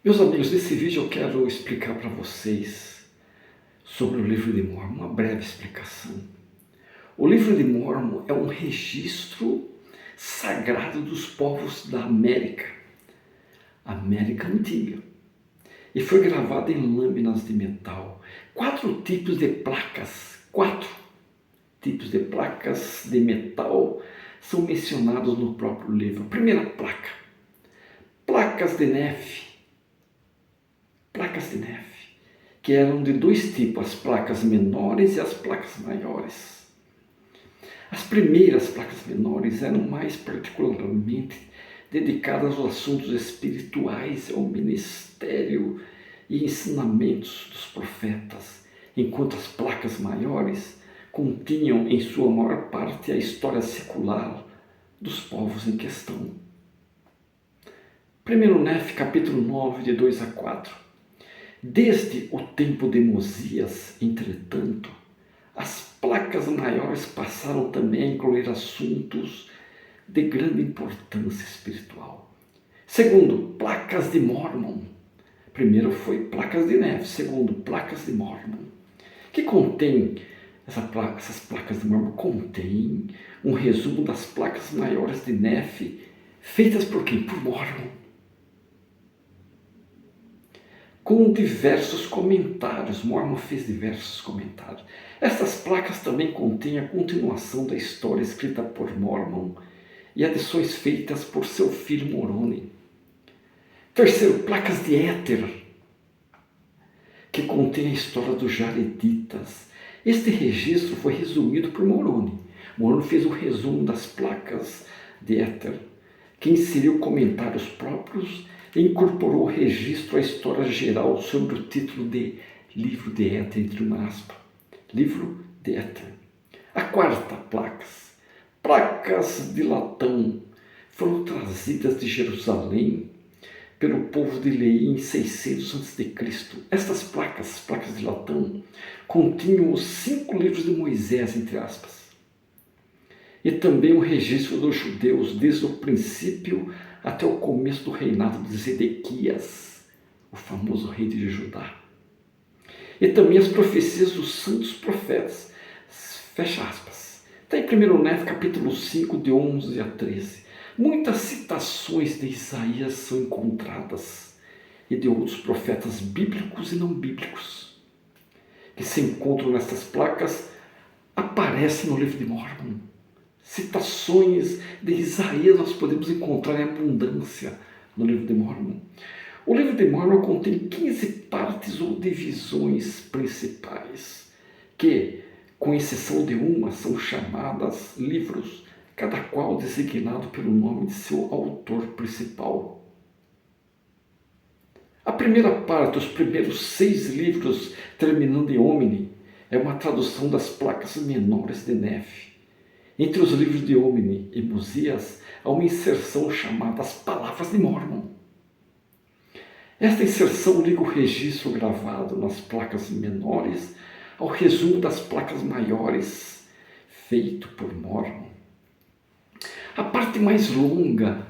Meus amigos, nesse vídeo eu quero explicar para vocês sobre o livro de Mórmon, uma breve explicação. O livro de Mórmon é um registro sagrado dos povos da América Antiga, e foi gravado em lâminas de metal. 4 tipos de placas de metal são mencionados no próprio livro. A primeira placa, placas de neve, que eram de 2 tipos, as placas menores e as placas maiores. As primeiras placas menores eram mais particularmente dedicadas aos assuntos espirituais, ao ministério e ensinamentos dos profetas, enquanto as placas maiores continham em sua maior parte a história secular dos povos em questão. 1 Nef, capítulo 9, de 2 a 4. Desde o tempo de Mosias, entretanto, as placas maiores passaram também a incluir assuntos de grande importância espiritual. Segundo, placas de Mórmon. Primeiro foi placas de neve, segundo, placas de Mórmon. Que contém, essas placas de Mórmon contêm um resumo das placas maiores de neve, feitas por quem? Por Mórmon. Com diversos comentários. Mórmon fez diversos comentários. Essas placas também contêm a continuação da história escrita por Mórmon e adições feitas por seu filho Moroni. Terceiro, placas de éter, que contém a história dos Jareditas. Este registro foi resumido por Moroni. Moroni fez um resumo das placas de éter, que inseriu comentários próprios e incorporou o registro à história geral sob o título de Livro de Éter, entre uma aspa. Livro de Éter. A quarta, placas de latão, foram trazidas de Jerusalém pelo povo de Leí em 600 a.C. Estas placas de latão, continham os 5 livros de Moisés, entre aspas, e também o registro dos judeus desde o princípio até o começo do reinado de Zedequias, o famoso rei de Judá. E também as profecias dos santos profetas, fecha aspas. Está em 1 Nef, capítulo 5, de 11 a 13. Muitas citações de Isaías são encontradas, e de outros profetas bíblicos e não bíblicos, que se encontram nessas placas, aparecem no livro de Mórmon. Citações de Isaías nós podemos encontrar em abundância no livro de Mórmon. O livro de Mórmon contém 15 partes ou divisões principais, que, com exceção de uma, são chamadas livros, cada qual designado pelo nome de seu autor principal. A primeira parte, os primeiros 6 livros, terminando em Omni, é uma tradução das placas menores de neve. Entre os livros de Omni e Mosias, há uma inserção chamada As Palavras de Mórmon. Esta inserção liga o registro gravado nas placas menores ao resumo das placas maiores, feito por Mórmon. A parte mais longa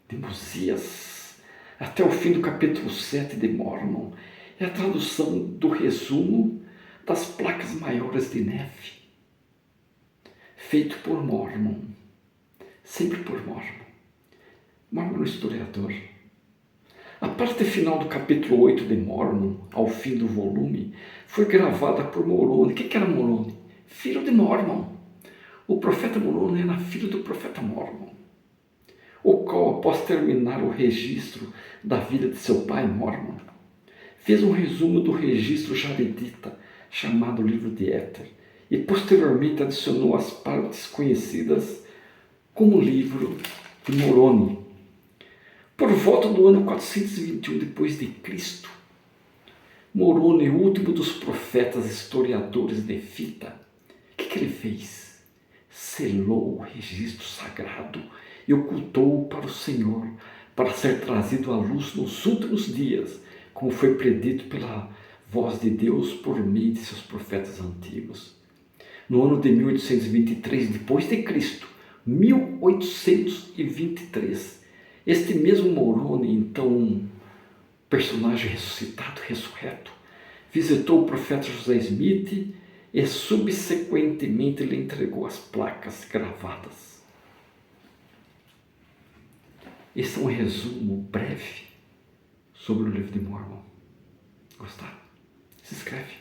de Mosias, até o fim do capítulo 7 de Mórmon, é a tradução do resumo das placas maiores de neve, feito por Mórmon, sempre por Mórmon. Mórmon é um historiador. A parte final do capítulo 8 de Mórmon, ao fim do volume, foi gravada por Moroni. O que era Moroni? Filho de Mórmon. O profeta Moroni era filho do profeta Mórmon, o qual, após terminar o registro da vida de seu pai Mórmon, fez um resumo do registro jaredita, chamado Livro de Éter, e posteriormente adicionou as partes conhecidas como Livro de Moroni. Por volta do ano 421 d.C., Moroni, o último dos profetas historiadores nefita, o que ele fez? Selou o registro sagrado e ocultou-o para o Senhor, para ser trazido à luz nos últimos dias, como foi predito pela voz de Deus por meio de seus profetas antigos. No ano de 1823 d.C., 1823, este mesmo Moroni, então personagem ressuscitado, ressurreto, visitou o profeta José Smith e subsequentemente lhe entregou as placas gravadas. Esse é um resumo breve sobre o livro de Mormon. Gostaram? Se inscreve.